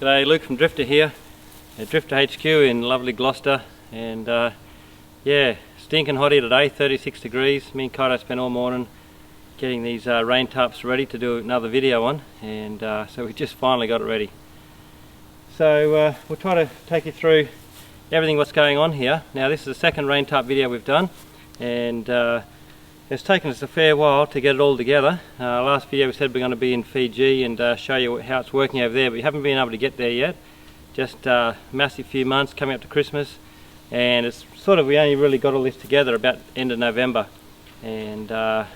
G'day, Luke from Drifta here at Drifta HQ in lovely Gloucester, and yeah, stinking hot here today, 36 degrees. Me and Kaito spent all morning getting these rain tarps ready to do another video on, and so we just finally got it ready. So we'll try to take you through everything what's going on here. Now this is the second rain tarp video we've done, and it's taken us a fair while to get it all together. Last video we said we're going to be in Fiji and show you how it's working over there, but we haven't been able to get there yet. Just massive few months coming up to Christmas, and it's sort of, we only really got all this together about end of November, and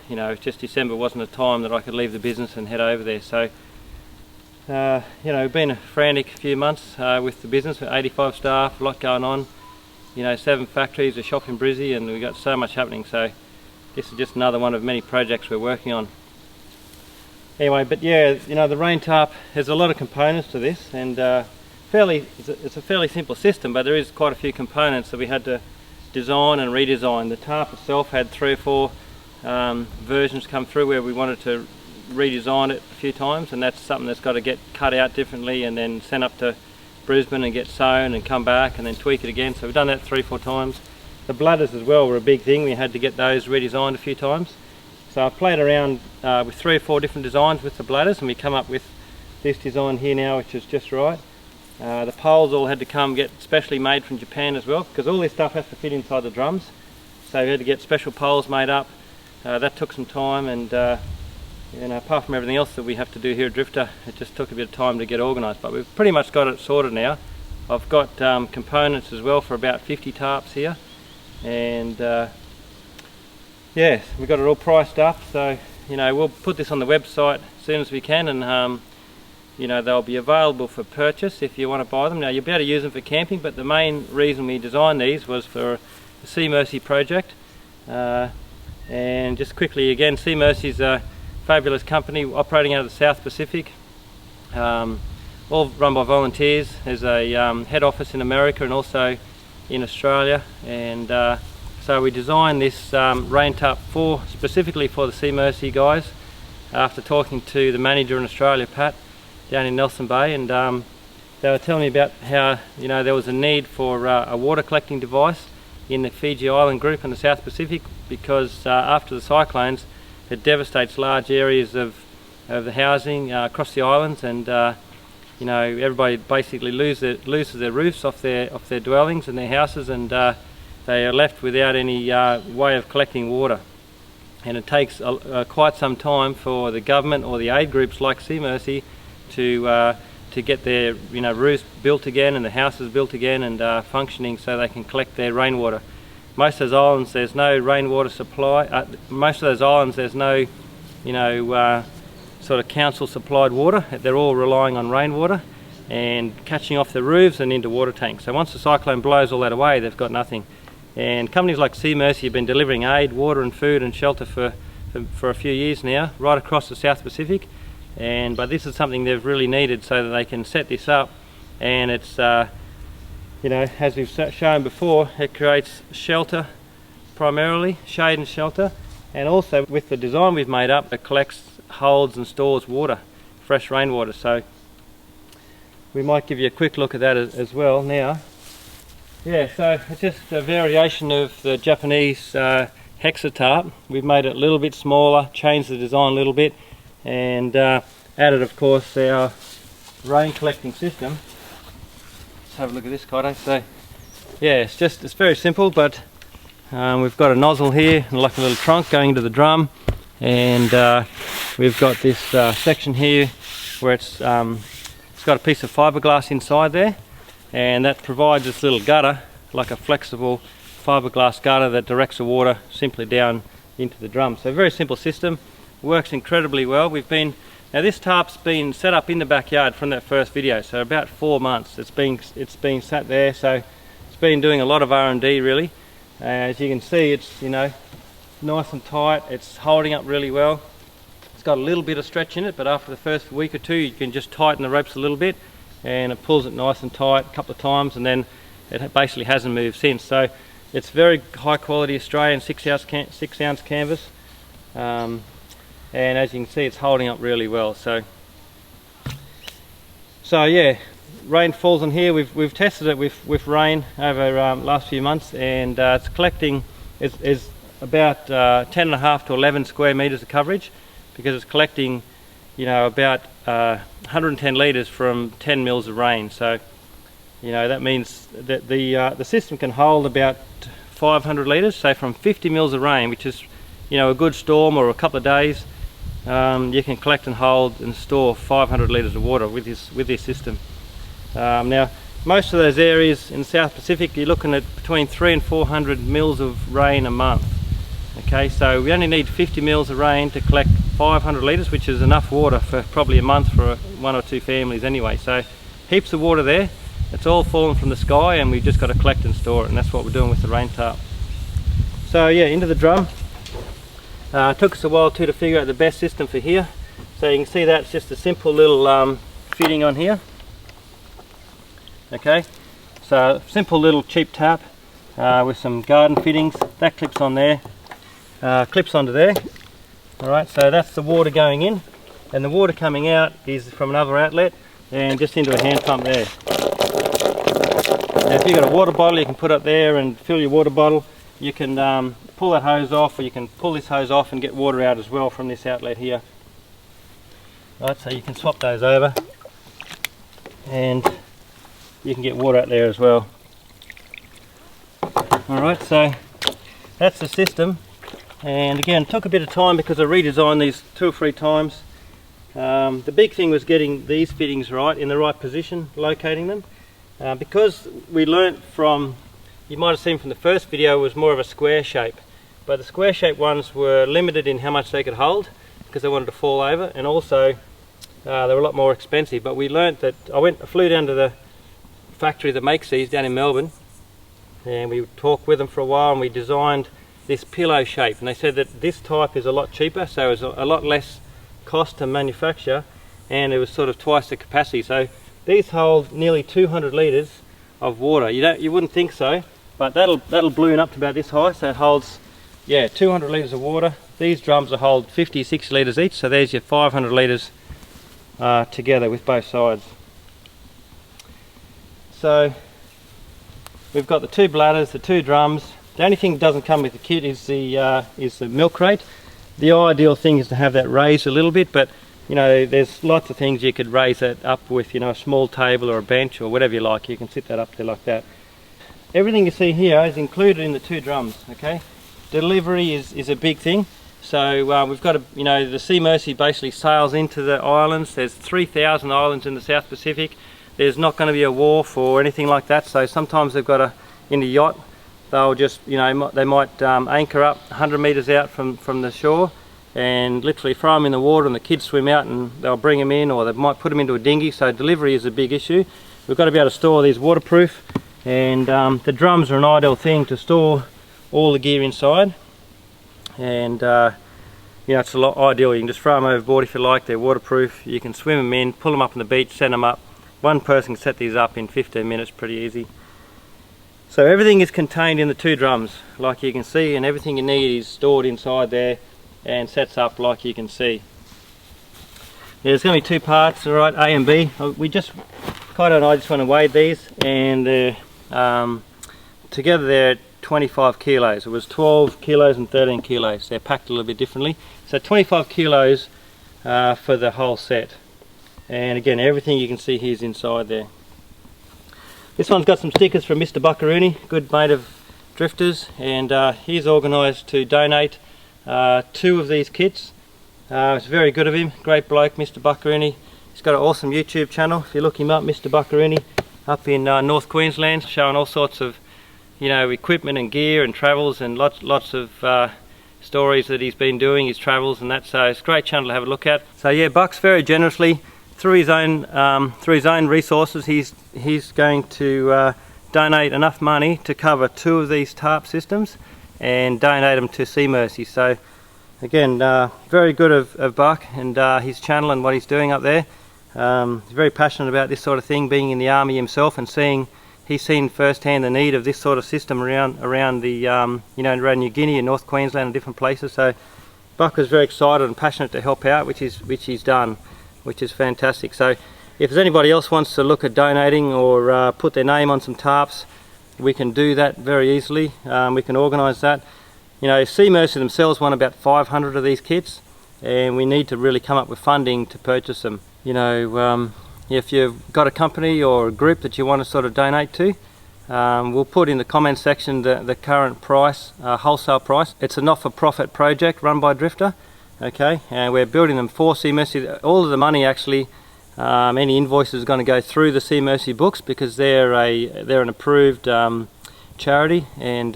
you know, just December wasn't a time that I could leave the business and head over there. So you know, been a frantic few months with the business, with 85 staff, a lot going on, you know, 7 factories, a shop in Brizzy, and we've got so much happening. So this is just another one of many projects we're working on. Anyway, but yeah, you know, the rain tarp has a lot of components to this, and it's a fairly simple system, but there is quite a few components that we had to design and redesign. The tarp itself had 3 or 4 versions come through where we wanted to redesign it a few times, and that's something that's got to get cut out differently and then sent up to Brisbane and get sewn and come back and then tweak it again. So we've done that 3 or 4 times. The bladders as well were a big thing. We had to get those redesigned a few times. So I've played around with 3 or 4 different designs with the bladders, and we come up with this design here now, which is just right. The poles all had to come get specially made from Japan as well, because all this stuff has to fit inside the drums. So we had to get special poles made up. That took some time, and you know, apart from everything else that we have to do here at Drifta, it just took a bit of time to get organised. But we've pretty much got it sorted now. I've got components as well for about 50 tarps here. And yes, we've got it all priced up, so you know, we'll put this on the website as soon as we can, and you know, they'll be available for purchase if you want to buy them. Now you'll be able to use them for camping, but the main reason we designed these was for the Sea Mercy project. And just quickly again, Sea Mercy is a fabulous company operating out of the South Pacific, all run by volunteers. There's a head office in America and also in Australia, and so we designed this rain tarp specifically for the Sea Mercy guys after talking to the manager in Australia, Pat, down in Nelson Bay, and they were telling me about how, you know, there was a need for a water collecting device in the Fiji Island group in the South Pacific, because after the cyclones it devastates large areas of the housing across the islands, and you know, everybody basically loses their roofs off their dwellings and their houses, and they are left without any way of collecting water. And it takes quite some time for the government or the aid groups like Sea Mercy to get their, you know, roofs built again and the houses built again and functioning, so they can collect their rainwater. Most of those islands there's no rainwater supply. Most of those islands there's no, you know, sort of council supplied water. They're all relying on rainwater and catching off the roofs and into water tanks. So once the cyclone blows all that away, they've got nothing. And companies like Sea Mercy have been delivering aid, water and food and shelter for a few years now, right across the South Pacific. But this is something they've really needed, so that they can set this up, and it's you know, as we've shown before, it creates shelter, primarily shade and shelter, and also with the design we've made up, it collects, holds and stores water, fresh rainwater. So we might give you a quick look at that as well now. Yeah, so it's just a variation of the Japanese Hexa-tarp. We've made it a little bit smaller, changed the design a little bit, and added, of course, our rain collecting system. Let's have a look at this, Kaito. So yeah, it's very simple, but we've got a nozzle here, like a little trunk going into the drum, and we've got this section here where it's got a piece of fiberglass inside there, and that provides this little gutter, like a flexible fiberglass gutter that directs the water simply down into the drum. So a very simple system, works incredibly well. Now this tarp's been set up in the backyard from that first video, so about 4 months it's been sat there, so it's been doing a lot of R&D really. As you can see, it's, you know, nice and tight, it's holding up really well. It's got a little bit of stretch in it, but after the first week or 2 you can just tighten the ropes a little bit, and it pulls it nice and tight a couple of times, and then it basically hasn't moved since. So it's very high quality Australian 6 ounce canvas, and as you can see, it's holding up really well. So yeah, rain falls on here. We've tested it with rain over last few months, and it's collecting is about 10.5 to 11 square meters of coverage, because it's collecting, you know, about 110 litres from 10 mils of rain. So, you know, that means that the system can hold about 500 litres. So from 50 mils of rain, which is, you know, a good storm or a couple of days, you can collect and hold and store 500 litres of water with this system. Now, most of those areas in the South Pacific, you're looking at between 300 and 400 mils of rain a month. Okay, so we only need 50 mils of rain to collect 500 litres, which is enough water for probably a month for one or two families anyway. So heaps of water there. It's all fallen from the sky, and we've just got to collect and store it, and that's what we're doing with the Raintarp. So yeah, into the drum. Took us a while to figure out the best system for here. So you can see that's just a simple little fitting on here. Okay, so simple little cheap tap with some garden fittings. That clips on there, clips onto there. Alright, so that's the water going in, and the water coming out is from another outlet and just into a hand pump there. Now if you've got a water bottle, you can put it there and fill your water bottle. You can pull that hose off, or you can pull this hose off and get water out as well from this outlet here. Right, so you can swap those over, and you can get water out there as well. Alright, so that's the system, and again, it took a bit of time because I redesigned these 2 or 3 times. The big thing was getting these fittings right, in the right position, locating them. Because we learnt from, you might have seen from the first video, was more of a square shape, but the square shaped ones were limited in how much they could hold because they wanted to fall over, and also they were a lot more expensive. But we learnt that, I flew down to the factory that makes these down in Melbourne, and we talked with them for a while, and we designed this pillow shape, and they said that this type is a lot cheaper, so it's a lot less cost to manufacture, and it was sort of twice the capacity. So these hold nearly 200 litres of water. You wouldn't think so, but that'll balloon up to about this high, so it holds, yeah, 200 litres of water. These drums will hold 50-60 litres each, so there's your 500 litres together with both sides. So we've got the 2 bladders, the 2 drums. The only thing that doesn't come with the kit is the milk crate. The ideal thing is to have that raised a little bit, but you know, there's lots of things you could raise that up with, you know, a small table or a bench or whatever you like. You can sit that up there like that. Everything you see here is included in the 2 drums, okay? Delivery is a big thing. So we've got you know, the Sea Mercy basically sails into the islands. There's 3,000 islands in the South Pacific. There's not going to be a wharf or anything like that, so sometimes they've got in the yacht, they'll just, you know, they might anchor up 100 metres out from the shore, and literally throw them in the water, and the kids swim out and they'll bring them in, or they might put them into a dinghy. So delivery is a big issue. We've got to be able to store these waterproof, and the drums are an ideal thing to store all the gear inside. And you know, it's a lot ideal. You can just throw them overboard if you like. They're waterproof. You can swim them in, pull them up on the beach, send them up. One person can set these up in 15 minutes, pretty easy. So everything is contained in the 2 drums, like you can see, and everything you need is stored inside there and sets up like you can see. There's going to be 2 parts, alright, A and B. Kaito and I just want to weigh these, and together they're 25 kilos. It was 12 kilos and 13 kilos. They're packed a little bit differently. So 25 kilos for the whole set. And again, everything you can see here is inside there. This one's got some stickers from Mr. Buckaroony, good mate of Drifter's, and he's organised to donate 2 of these kits. It's very good of him, great bloke, Mr. Buckaroony. He's got an awesome YouTube channel. If you look him up, Mr. Buckaroony, up in North Queensland, showing all sorts of, you know, equipment and gear and travels, and lots of stories that he's been doing, his travels and that. So it's a great channel to have a look at. So yeah, Buck's very generously, through his own resources, he's going to donate enough money to cover 2 of these tarp systems and donate them to Sea Mercy. So again, very good of Buck and his channel and what he's doing up there. He's very passionate about this sort of thing, being in the army himself, and he's seen firsthand the need of this sort of system around the you know, around New Guinea and North Queensland and different places. So Buck was very excited and passionate to help out, which he's done, which is fantastic. So if there's anybody else wants to look at donating or put their name on some tarps, we can do that very easily. We can organise that. You know, Sea Mercy themselves want about 500 of these kits, and we need to really come up with funding to purchase them. You know, if you've got a company or a group that you want to sort of donate to, we'll put in the comment section the current price, wholesale price. It's a not-for-profit project run by Drifta, okay, and we're building them for Sea Mercy. All of the money actually, any invoices is going to go through the Sea Mercy books, because they're an approved charity, and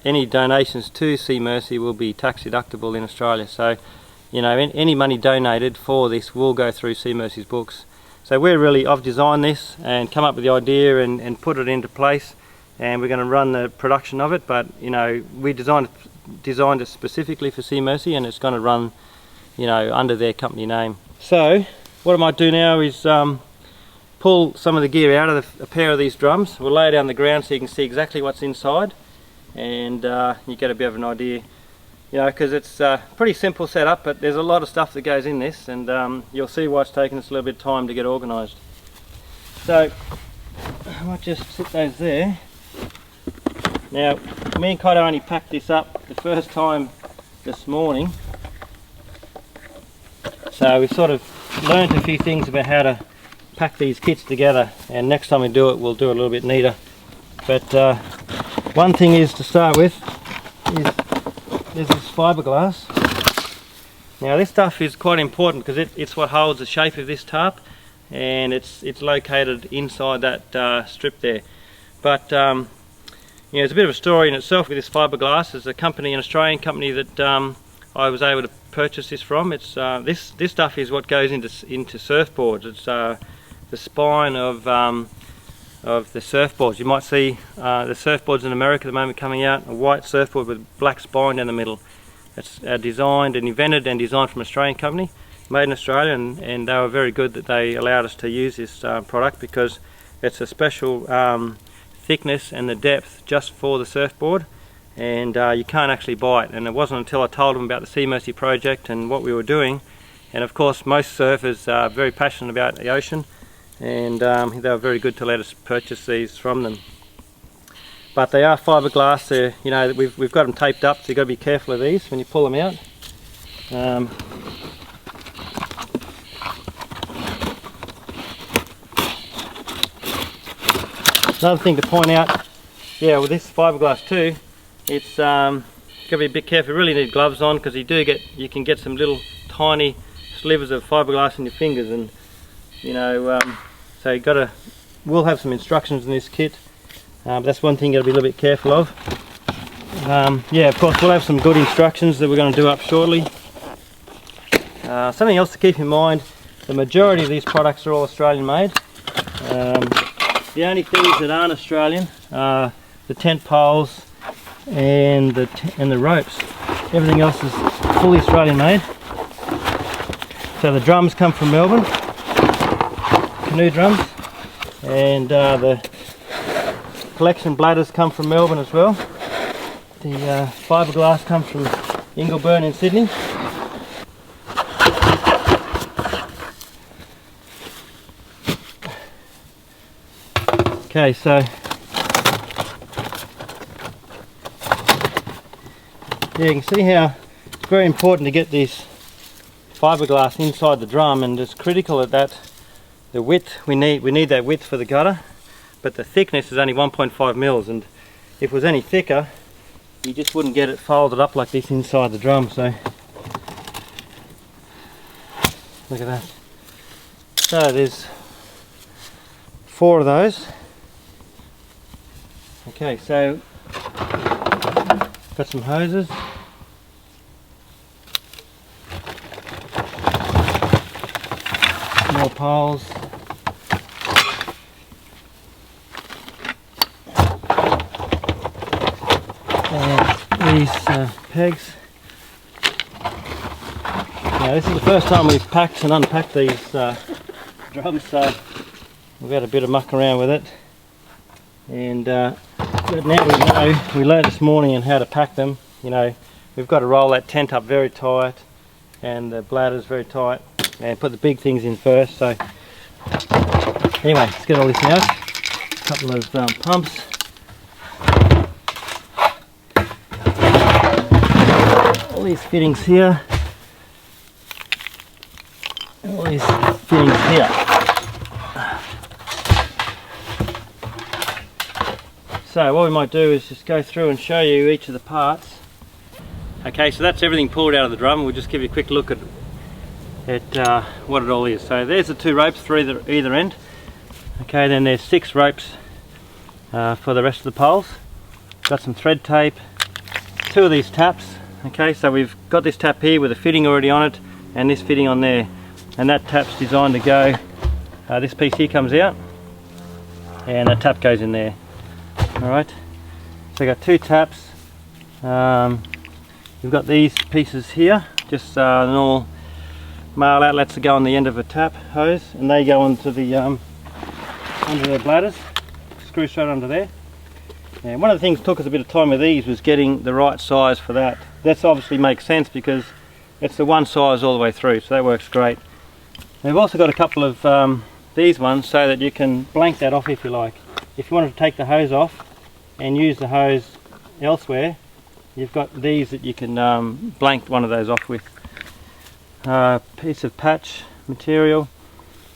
any donations to Sea Mercy will be tax deductible in Australia. So, you know, any money donated for this will go through Sea Mercy's books. So I've designed this and come up with the idea and put it into place, and we're going to run the production of it. But you know, we designed it specifically for Sea Mercy, and it's going to run, you know, under their company name. So what I might do now is pull some of the gear out of a pair of these drums. We'll lay it down the ground so you can see exactly what's inside, and you get a bit of an idea, you know, because it's a pretty simple setup, but there's a lot of stuff that goes in this, and you'll see why it's taken us a little bit of time to get organised. So I might just sit those there. Now, me and Kaito only packed this up the first time this morning, so we've sort of learned a few things about how to pack these kits together, and next time we do it, we'll do it a little bit neater. But one thing is, to start with, is there's this fiberglass. Now this stuff is quite important because it's what holds the shape of this tarp, and it's located inside that strip there. But you know, it's a bit of a story in itself with this fiberglass. There's a company, an Australian company, that I was able to purchase this from. It's this stuff is what goes into surfboards. It's the spine of the surfboards. You might see the surfboards in America at the moment coming out, a white surfboard with black spine down the middle. It's designed and invented and designed from an Australian company, made in Australia, and they were very good that they allowed us to use this product, because it's a special thickness and the depth just for the surfboard, and you can't actually buy it. And it wasn't until I told them about the Sea Mercy project and what we were doing, and of course most surfers are very passionate about the ocean, and they were very good to let us purchase these from them. But they are fiberglass. They're, you know, we've got them taped up, so you've got to be careful of these when you pull them out. Another thing to point out, yeah, with this fiberglass too, it's got to be a bit careful. You really need gloves on, because you can get some little tiny slivers of fiberglass in your fingers, and you know, so we'll have some instructions in this kit. That's one thing you've got to be a little bit careful of. Yeah, of course we'll have some good instructions that we're going to do up shortly. Something else to keep in mind, the majority of these products are all Australian made. The only things that aren't Australian are the tent poles and the ropes. Everything else is fully Australian made. So the drums come from Melbourne, canoe drums, and the collection bladders come from Melbourne as well. The fiberglass comes from Ingleburn in Sydney. Okay, so yeah, you can see how it's very important to get this fiberglass inside the drum, and it's critical that the width, we need that width for the gutter, but the thickness is only 1.5 mils, and if it was any thicker, you just wouldn't get it folded up like this inside the drum. So look at that. So there's 4 of those. Okay, so got some hoses. More poles. And these pegs. Now this is the first time we've packed and unpacked these drums, so we've had a bit of muck around with it. And but now we learned this morning on how to pack them. You know, we've got to roll that tent up very tight and the bladders very tight, and put the big things in first. So Anyway, let's get all this out. A couple of pumps. All these fittings here. All these fittings here. So what we might do is just go through and show you each of the parts. Okay, so that's everything pulled out of the drum. We'll just give you a quick look at what it all is. So there's the 2 ropes for either end. Okay, then there's 6 ropes for the rest of the poles. Got some thread tape, 2 of these taps. Okay, so we've got this tap here with a fitting already on it and this fitting on there. And that tap's designed to go, this piece here comes out and that tap goes in there. Alright, so we've got 2 taps. We've got these pieces here, just normal male outlets that go on the end of a tap hose, and they go onto the under the bladders, screw straight under there. And one of the things that took us a bit of time with these was getting the right size for that. That obviously makes sense because it's the one size all the way through, so that works great. We've also got a couple of these ones so that you can blank that off if you like. If you wanted to take the hose off and use the hose elsewhere, you've got these that you can blank one of those off with. Piece of patch material,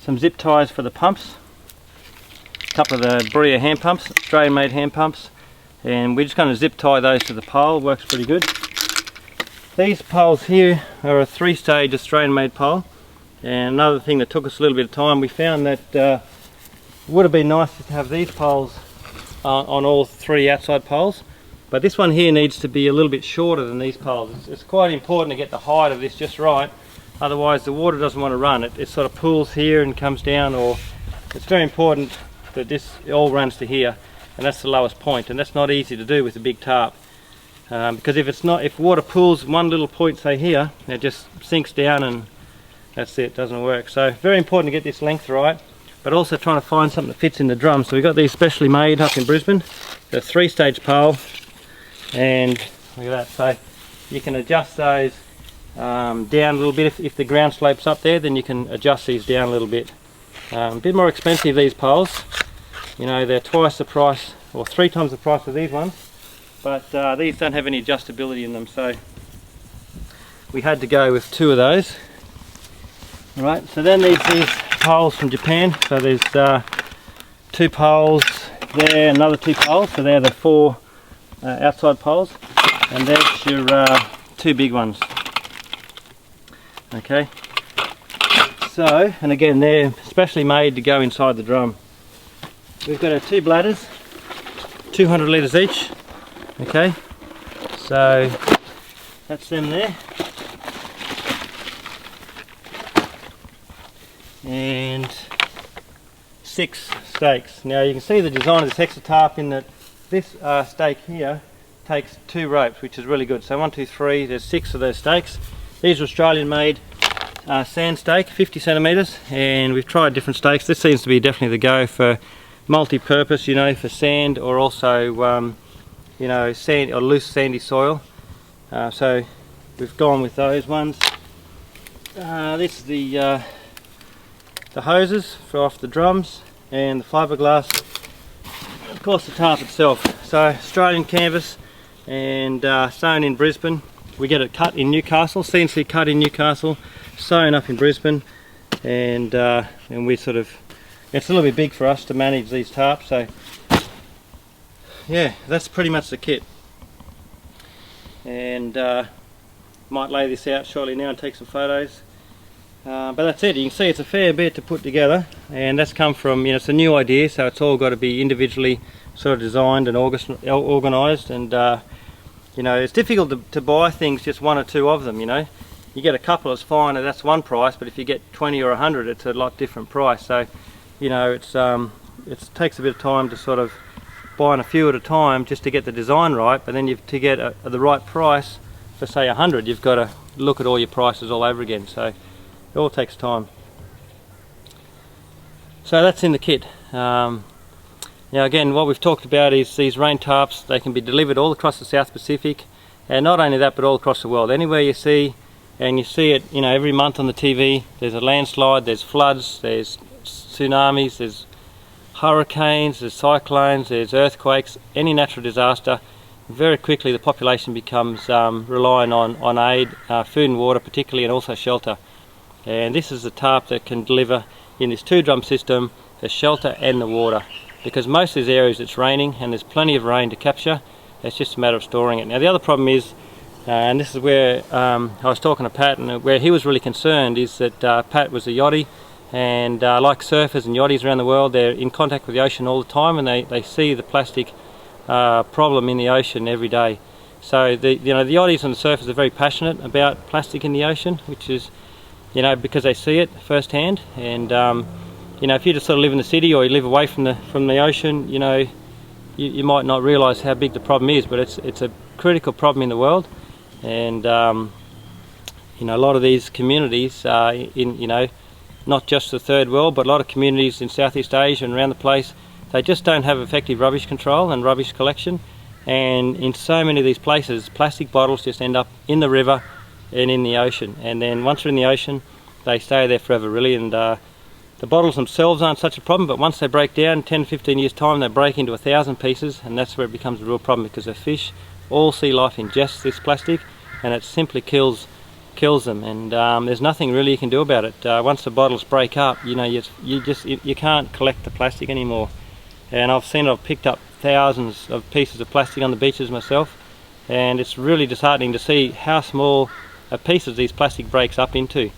some zip ties for the pumps, a couple of the Bria hand pumps, Australian made hand pumps, and we're just going to zip tie those to the pole. Works pretty good. These poles here are a 3-stage Australian made pole, and another thing that took us a little bit of time, we found that it would have been nice to have these poles on all 3 outside poles, but this one here needs to be a little bit shorter than these poles. It's quite important to get the height of this just right, otherwise the water doesn't want to run. It sort of pools here and comes down, or it's very important that this all runs to here, and that's the lowest point, and that's not easy to do with a big tarp, because if water pools one little point, say here, it just sinks down and that's it, doesn't work. So very important to get this length right, but also trying to find something that fits in the drum. So we've got these specially made up in Brisbane. They're a 3-stage pole, and look at that. So you can adjust those down a little bit. If the ground slopes up there, then you can adjust these down a little bit. A bit more expensive, these poles. You know, they're twice the price, or 3 times the price of these ones, but these don't have any adjustability in them, so we had to go with 2 of those. Alright, so then these poles from Japan. So there's 2 poles there, another 2 poles, so they're the 4 outside poles, and there's your 2 big ones. Okay, so, and again they're specially made to go inside the drum. We've got our 2 bladders, 200 litres each. Okay, so that's them there. And 6 stakes. Now you can see the design of this Tarp in that this stake here takes 2 ropes, which is really good. So 1, 2, 3, there's 6 of those stakes. These are Australian made sand stake, 50 centimetres, and we've tried different stakes. This seems to be definitely the go for multi-purpose, you know, for sand, or also you know, sand or loose sandy soil. So we've gone with those ones. This is the hoses for off the drums, and the fiberglass, of course the tarp itself. So Australian canvas, and sewn in Brisbane. We get it cut in Newcastle, CNC cut in Newcastle, sewn up in Brisbane, and we sort of, it's a little bit big for us to manage these tarps, so yeah, that's pretty much the kit. And might lay this out shortly now and take some photos. But that's it. You can see it's a fair bit to put together, and that's come from, you know, it's a new idea, so it's all got to be individually sort of designed and organised, and you know, it's difficult to buy things, just 1 or 2 of them, you know. You get a couple, it's fine, and that's one price, but if you get 20 or 100, it's a lot different price. So, you know, it takes a bit of time to sort of buying a few at a time just to get the design right, but then to get the right price for say 100, you've got to look at all your prices all over again, so it all takes time. So that's in the kit. Now again, what we've talked about is these rain tarps. They can be delivered all across the South Pacific, and not only that, but all across the world. Anywhere you see, and you see it, you know, every month on the TV, there's a landslide, there's floods, there's tsunamis, there's hurricanes, there's cyclones, there's earthquakes, any natural disaster, very quickly the population becomes relying on aid, food and water particularly, and also shelter. And this is the tarp that can deliver in this 2-drum system the shelter and the water, because most of these areas it's raining and there's plenty of rain to capture. It's just a matter of storing it. Now the other problem is, and this is where I was talking to Pat, and where he was really concerned is that Pat was a yachty, and like surfers and yachties around the world, they're in contact with the ocean all the time, and they see the plastic problem in the ocean every day. So the yachties and the surfers are very passionate about plastic in the ocean, which is, because they see it firsthand. And if you just sort of live in the city or you live away from the ocean, you might not realise how big the problem is, but it's a critical problem in the world. And a lot of these communities in not just the third world, but a lot of communities in Southeast Asia and around the place, they just don't have effective rubbish control and rubbish collection. And in so many of these places, plastic bottles just end up in the river and in the ocean. And then once they're in the ocean, they stay there forever really. And the bottles themselves aren't such a problem, but once they break down, 10-15 years time, they break into 1,000 pieces, and that's where it becomes a real problem, because the fish, all sea life, ingests this plastic, and it simply kills them. And there's nothing really you can do about it. Once the bottles break up, you can't collect the plastic anymore. And I've picked up thousands of pieces of plastic on the beaches myself, and it's really disheartening to see how small a pieces these plastic breaks up into.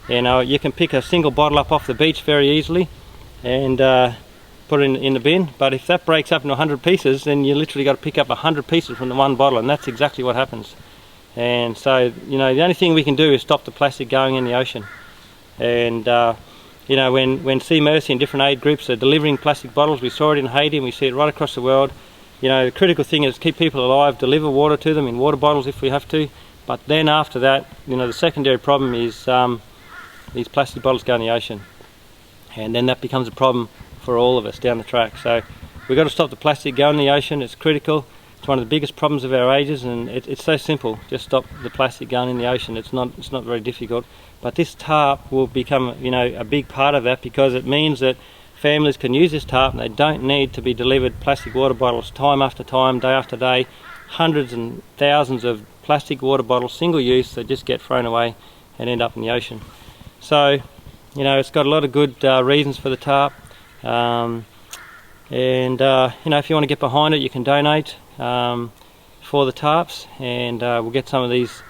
You can pick a single bottle up off the beach very easily and put it in the bin, but if that breaks up into 100 pieces, then you literally got to pick up 100 pieces from the one bottle, and that's exactly what happens. And so the only thing we can do is stop the plastic going in the ocean. And when Sea Mercy and different aid groups are delivering plastic bottles, we saw it in Haiti and we see it right across the world. The critical thing is keep people alive, deliver water to them in water bottles if we have to, but then after that, the secondary problem is these plastic bottles go in the ocean, and then that becomes a problem for all of us down the track. So we've got to stop the plastic going in the ocean. It's critical. It's one of the biggest problems of our ages, and it's so simple. Just stop the plastic going in the ocean. It's not very difficult. But this tarp will become a big part of that, because it means that families can use this tarp and they don't need to be delivered plastic water bottles time after time, day after day. Hundreds and thousands of plastic water bottles, single use, that just get thrown away and end up in the ocean. So it's got a lot of good reasons for the tarp. If you want to get behind it, you can donate for the tarps, and we'll get some of these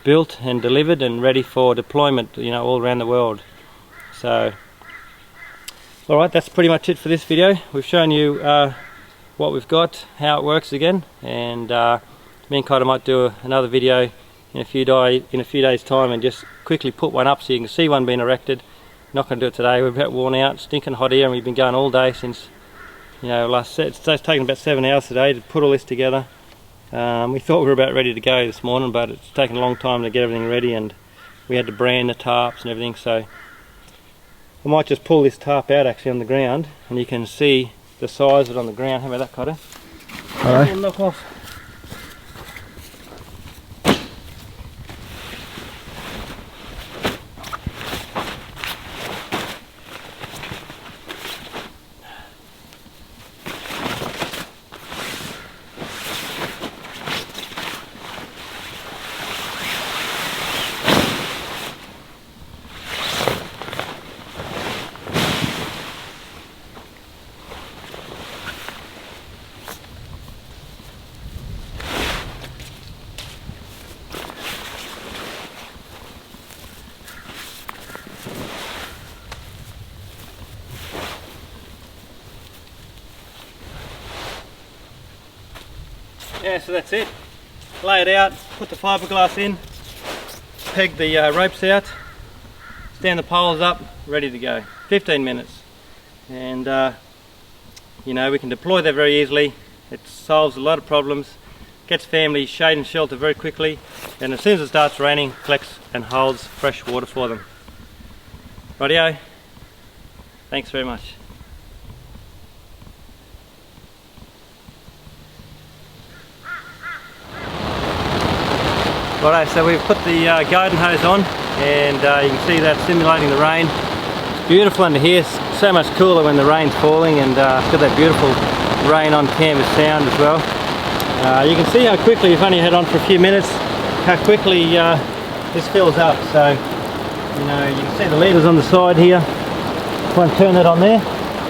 built and delivered and ready for deployment all around the world. So alright, that's pretty much it for this video. We've shown you what we've got, how it works again, and me and Kaito might do another video in a few days time and just quickly put one up so you can see one being erected. Not going to do it today. We're about worn out, stinking hot here, and we've been going all day since it's taken about 7 hours today to put all this together. We thought we were about ready to go this morning, but it's taken a long time to get everything ready, and we had to brand the tarps and everything. So I might just pull this tarp out actually on the ground, and you can see the size of it on the ground. How about that, Kaito? Alright. Knock off. Yeah, so that's it. Lay it out, put the fiberglass in, peg the ropes out, stand the poles up, ready to go. 15 minutes. And we can deploy that very easily. It solves a lot of problems, gets families shade and shelter very quickly, and as soon as it starts raining, collects and holds fresh water for them. Rightio, thanks very much. Righto, so we've put the garden hose on, and you can see that simulating the rain. It's beautiful under here, so much cooler when the rain's falling, and got that beautiful rain on canvas sound as well. You can see how quickly, if only had on for a few minutes, how quickly this fills up. So you know, you can see the leaders on the side here. If I turn that on there,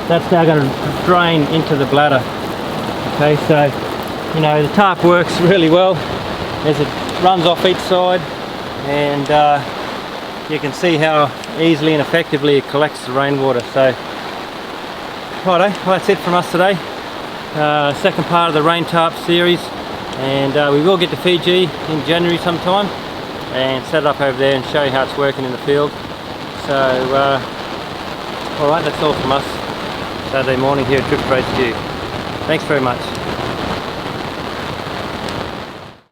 that's now going to drain into the bladder. Okay, so you know, the tarp works really well as it runs off each side, and you can see how easily and effectively it collects the rainwater. So righto, well, that's it from us today. Second part of the Raintarp series, and we will get to Fiji in January sometime and set it up over there and show you how it's working in the field. So alright, that's all from us Saturday morning here at Drifta HQ. Thanks very much.